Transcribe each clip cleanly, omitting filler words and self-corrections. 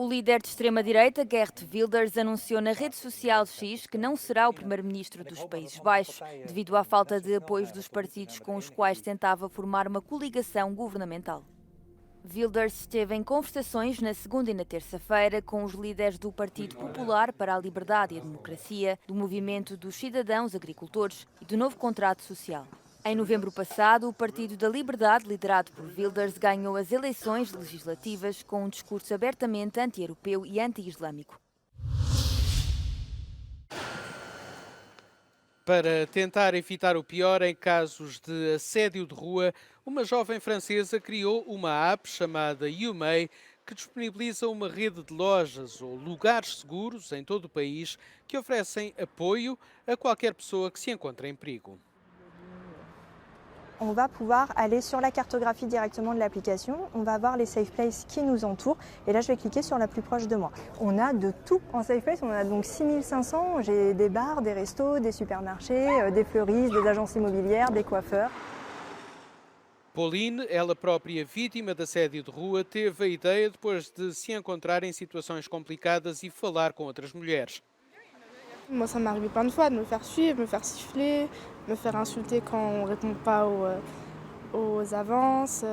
O líder de extrema-direita, Geert Wilders, anunciou na rede social X que não será o primeiro-ministro dos Países Baixos, devido à falta de apoios dos partidos com os quais tentava formar uma coligação governamental. Wilders esteve em conversações na segunda e na terça-feira com os líderes do Partido Popular para a Liberdade e a Democracia, do Movimento dos Cidadãos Agricultores e do Novo Contrato Social. Em novembro passado, o Partido da Liberdade, liderado por Wilders, ganhou as eleições legislativas com um discurso abertamente anti-europeu e anti-islâmico. Para tentar evitar o pior em casos de assédio de rua, uma jovem francesa criou uma app chamada YouMay, que disponibiliza uma rede de lojas ou lugares seguros em todo o país que oferecem apoio a qualquer pessoa que se encontre em perigo. On va pouvoir aller sur la cartographie directement de l'application, on va voir les safe places qui nous entourent et là je vais cliquer sur la plus proche de moi. On a de tout en safe place, on a donc 6500, j'ai des bars, des restos, des supermarchés, des fleuristes, des agences immobilières, des coiffeurs. Pauline, ela própria vítima de assédio de rua, teve a ideia depois de se encontrar em situações complicadas e falar com outras mulheres. Moi, ça m'est arrivé plein de fois de me faire suivre, me faire siffler, me faire insulter quand on ne répond pas aux avances,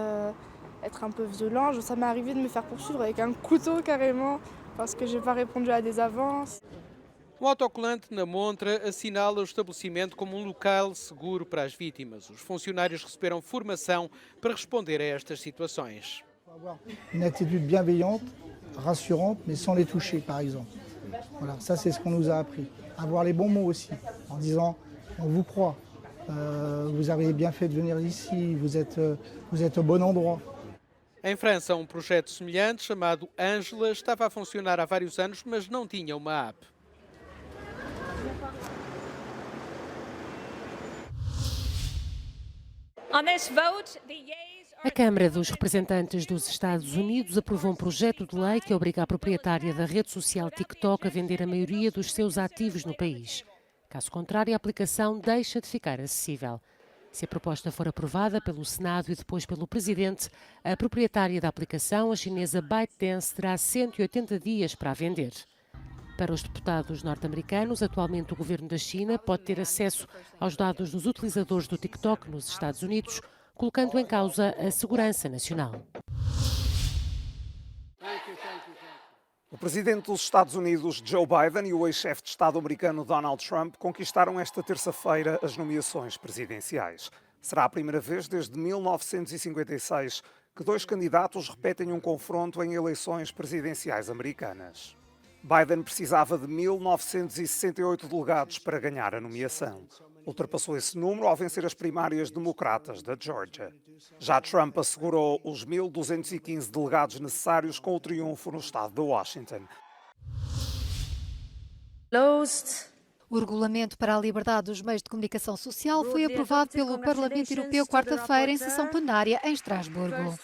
être un peu violent. Ça m'est arrivé de me faire poursuivre avec un couteau carrément parce que je n'ai pas répondu à des avances. O autocolante na montra assinala o estabelecimento como um local seguro para as vítimas. Os funcionários receberam formação para responder a estas situações. Une attitude bienveillante, rassurante, mais sans les toucher, par exemple. Voilà, ça c'est ce qu'on nous a appris. Avoir les bons mots aussi, en disant on vous croit, vous avez bien fait de venir ici, vous êtes au bon endroit. Em França, um projeto semelhante, chamado Ângela, estava a funcionar há vários anos, mas não tinha uma app. A Câmara dos Representantes dos Estados Unidos aprovou um projeto de lei que obriga a proprietária da rede social TikTok a vender a maioria dos seus ativos no país. Caso contrário, a aplicação deixa de ficar acessível. Se a proposta for aprovada pelo Senado e depois pelo Presidente, a proprietária da aplicação, a chinesa ByteDance, terá 180 dias para a vender. Para os deputados norte-americanos, atualmente o governo da China pode ter acesso aos dados dos utilizadores do TikTok nos Estados Unidos, colocando em causa a segurança nacional. O presidente dos Estados Unidos, Joe Biden, e o ex-chefe de Estado americano Donald Trump conquistaram esta terça-feira as nomeações presidenciais. Será a primeira vez desde 1956 que dois candidatos repetem um confronto em eleições presidenciais americanas. Biden precisava de 1968 delegados para ganhar a nomeação. Ultrapassou esse número ao vencer as primárias democratas da Geórgia. Já Trump assegurou os 1.215 delegados necessários com o triunfo no estado de Washington. O Regulamento para a Liberdade dos Meios de Comunicação Social foi aprovado pelo Parlamento Europeu quarta-feira em sessão plenária em Estrasburgo.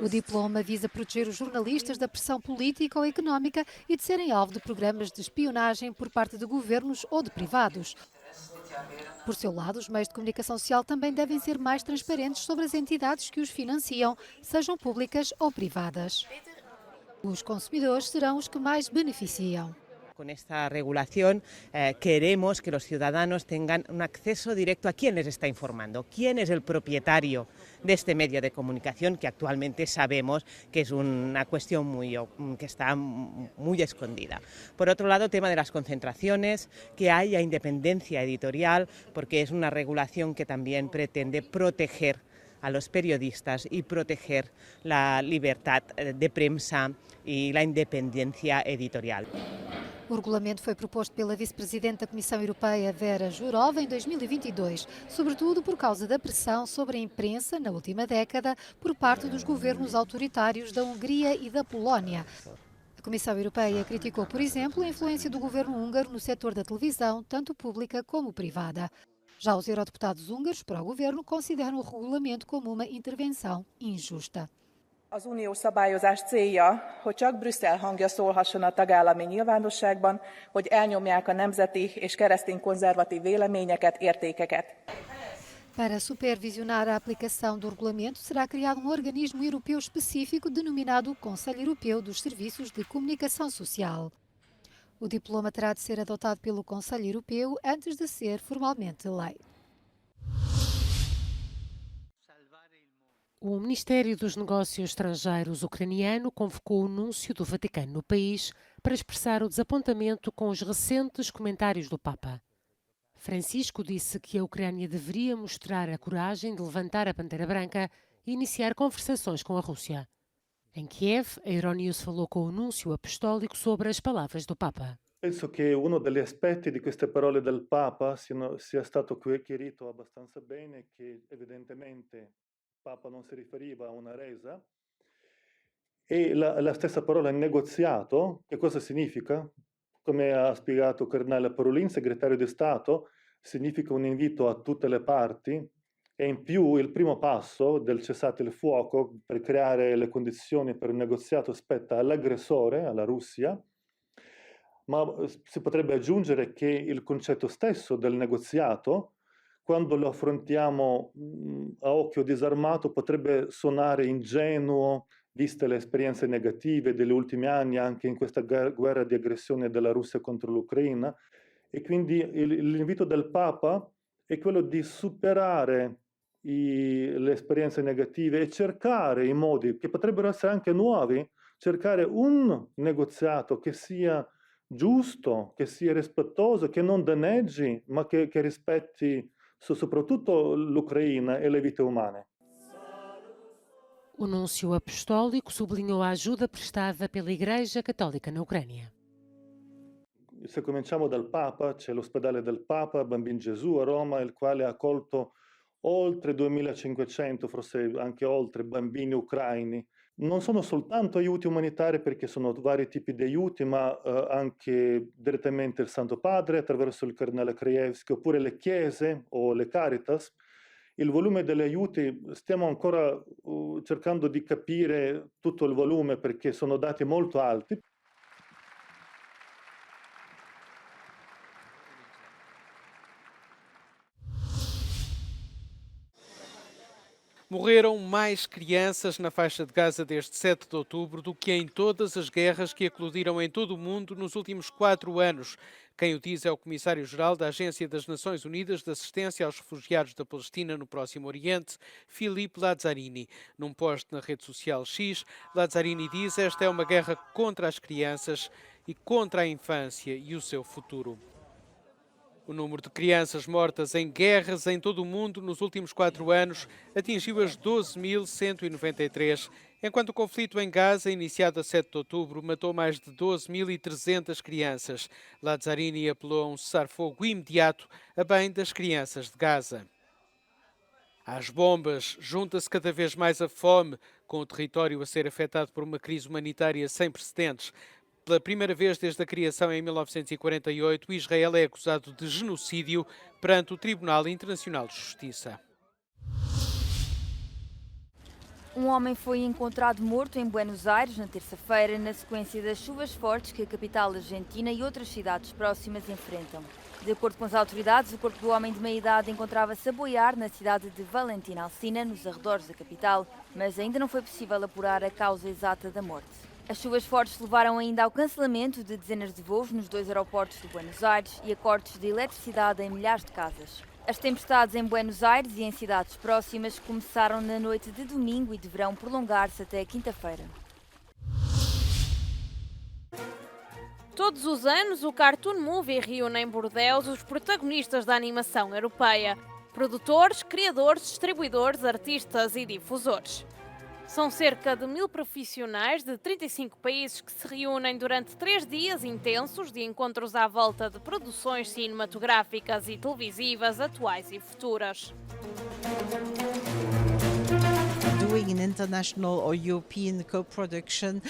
O diploma visa proteger os jornalistas da pressão política ou económica e de serem alvo de programas de espionagem por parte de governos ou de privados. Por seu lado, os meios de comunicação social também devem ser mais transparentes sobre as entidades que os financiam, sejam públicas ou privadas. Os consumidores serão os que mais beneficiam. Con esta regulación queremos que los ciudadanos tengan un acceso directo a quién les está informando, quién es el propietario de este medio de comunicación que actualmente sabemos que es una cuestión que está muy escondida. Por otro lado, tema de las concentraciones, que haya independencia editorial, porque es una regulación que también pretende proteger a los periodistas y proteger la libertad de prensa e a independência editorial. O regulamento foi proposto pela vice-presidente da Comissão Europeia, Vera Jourova, em 2022, sobretudo por causa da pressão sobre a imprensa na última década por parte dos governos autoritários da Hungria e da Polónia. A Comissão Europeia criticou, por exemplo, a influência do governo húngaro no setor da televisão, tanto pública como privada. Já os eurodeputados húngaros, para o governo, consideram o regulamento como uma intervenção injusta. Az uniós szabályozás célja, hogy csak Brüsszel hangja szólhasson a tagállami nyilvánosságban, hogy elnyomják a nemzeti és keresztény konzervatív véleményeket, értékeket. Para supervisionar a aplicação do regulamento, será criado um organismo europeu específico denominado Conselho Europeu dos Serviços de Comunicação Social. O diploma terá de ser adotado pelo Conselho Europeu antes de ser formalmente lei. O Ministério dos Negócios Estrangeiros ucraniano convocou o núncio do Vaticano no país para expressar o desapontamento com os recentes comentários do Papa. Francisco disse que a Ucrânia deveria mostrar a coragem de levantar a bandeira branca e iniciar conversações com a Rússia. Em Kiev, a Euronews falou com o núncio apostólico sobre as palavras do Papa. Penso che uno degli aspetti di queste parole del Papa sia stato chiarito abbastanza bene, che evidentemente il Papa non si riferiva a una resa, e la stessa parola negoziato, che cosa significa? Come ha spiegato il cardinale Parolin, segretario di Stato, significa un invito a tutte le parti e in più il primo passo del cessate il fuoco per creare le condizioni per un negoziato spetta all'aggressore, alla Russia, ma si potrebbe aggiungere che il concetto stesso del negoziato, quando lo affrontiamo a occhio disarmato, potrebbe suonare ingenuo, viste le esperienze negative degli ultimi anni anche in questa guerra di aggressione della Russia contro l'Ucraina, e quindi l'invito del Papa è quello di superare le esperienze negative e cercare i modi, che potrebbero essere anche nuovi, cercare un negoziato che sia giusto, che sia rispettoso, che non danneggi, ma che rispetti soprattutto l'Ucraina e le vite umane. O núncio apostólico sublinhou a ajuda prestada pela Igreja Católica na Ucrânia. Se cominciamo dal Papa, c'è l'ospedale del Papa, Bambin Gesù a Roma, il quale ha accolto oltre 2500, forse anche oltre, bambini ucraini. Non sono soltanto aiuti umanitari, perché sono vari tipi di aiuti, ma anche direttamente il Santo Padre attraverso il cardinale Krajewski, oppure le chiese o le Caritas. Il volume degli aiuti, stiamo ancora cercando di capire tutto il volume, perché sono dati molto alti. Morreram mais crianças na faixa de Gaza desde 7 de outubro do que em todas as guerras que eclodiram em todo o mundo nos últimos 4 anos. Quem o diz é o Comissário-Geral da Agência das Nações Unidas de Assistência aos Refugiados da Palestina no Próximo Oriente, Philippe Lazzarini. Num post na rede social X, Lazzarini diz: esta é uma guerra contra as crianças e contra a infância e o seu futuro. O número de crianças mortas em guerras em todo o mundo nos últimos 4 anos atingiu as 12.193, enquanto o conflito em Gaza, iniciado a 7 de outubro, matou mais de 12.300 crianças. Lazzarini apelou a um cessar-fogo imediato a bem das crianças de Gaza. Às bombas junta-se cada vez mais a fome, com o território a ser afetado por uma crise humanitária sem precedentes. Pela primeira vez desde a criação em 1948, Israel é acusado de genocídio perante o Tribunal Internacional de Justiça. Um homem foi encontrado morto em Buenos Aires na terça-feira, na sequência das chuvas fortes que a capital argentina e outras cidades próximas enfrentam. De acordo com as autoridades, o corpo do homem de meia-idade encontrava-se a boiar na cidade de Valentim Alsina, nos arredores da capital, mas ainda não foi possível apurar a causa exata da morte. As chuvas fortes levaram ainda ao cancelamento de dezenas de voos nos 2 aeroportos de Buenos Aires e a cortes de eletricidade em milhares de casas. As tempestades em Buenos Aires e em cidades próximas começaram na noite de domingo e deverão prolongar-se até quinta-feira. Todos os anos, o Cartoon Movie reúne em Bordeaux os protagonistas da animação europeia: produtores, criadores, distribuidores, artistas e difusores. São cerca de 1000 profissionais de 35 países que se reúnem durante 3 dias intensos de encontros à volta de produções cinematográficas e televisivas atuais e futuras. Doing an international or European co-production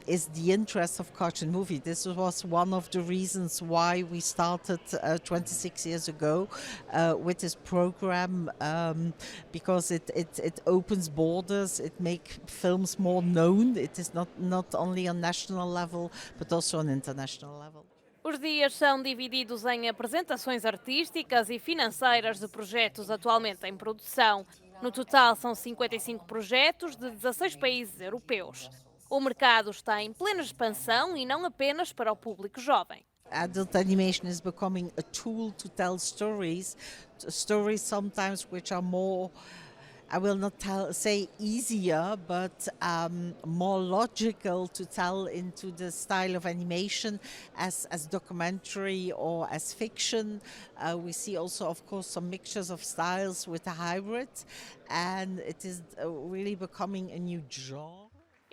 is the interest of Cartoon Movie. This was one of the reasons why we started 26 years ago with this program, because it opens borders, it makes films more known. It is not only on national level, but also on international level. Os dias são divididos em apresentações artísticas e financeiras de projetos atualmente em produção. No total, são 55 projetos de 16 países europeus. O mercado está em plena expansão e não apenas para o público jovem. Adult animation is becoming a tool to tell stories sometimes which are more, I will not say easier, but more logical to tell into the style of animation as documentary or as fiction. We see also, of course, some mixtures of styles with a hybrid, and it is really becoming a new genre.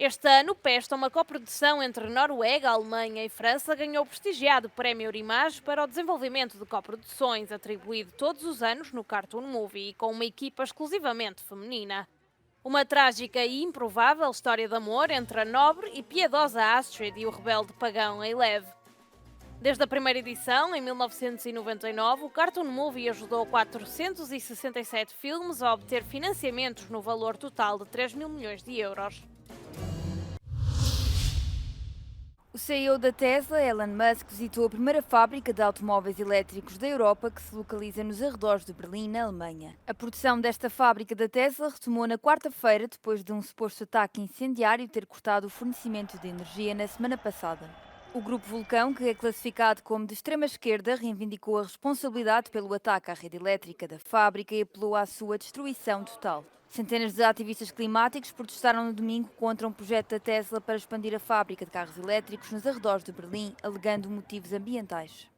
Este ano, Pesta, uma coprodução entre Noruega, Alemanha e França, ganhou o prestigiado Prémio Eurimage para o desenvolvimento de coproduções, atribuído todos os anos no Cartoon Movie e com uma equipa exclusivamente feminina. Uma trágica e improvável história de amor entre a nobre e piedosa Astrid e o rebelde pagão Eilev. Desde a primeira edição, em 1999, o Cartoon Movie ajudou 467 filmes a obter financiamentos no valor total de 3 mil milhões de euros. O CEO da Tesla, Elon Musk, visitou a primeira fábrica de automóveis elétricos da Europa, que se localiza nos arredores de Berlim, na Alemanha. A produção desta fábrica da Tesla retomou na quarta-feira, depois de um suposto ataque incendiário ter cortado o fornecimento de energia na semana passada. O Grupo Vulcão, que é classificado como de extrema-esquerda, reivindicou a responsabilidade pelo ataque à rede elétrica da fábrica e apelou à sua destruição total. Centenas de ativistas climáticos protestaram no domingo contra um projeto da Tesla para expandir a fábrica de carros elétricos nos arredores de Berlim, alegando motivos ambientais.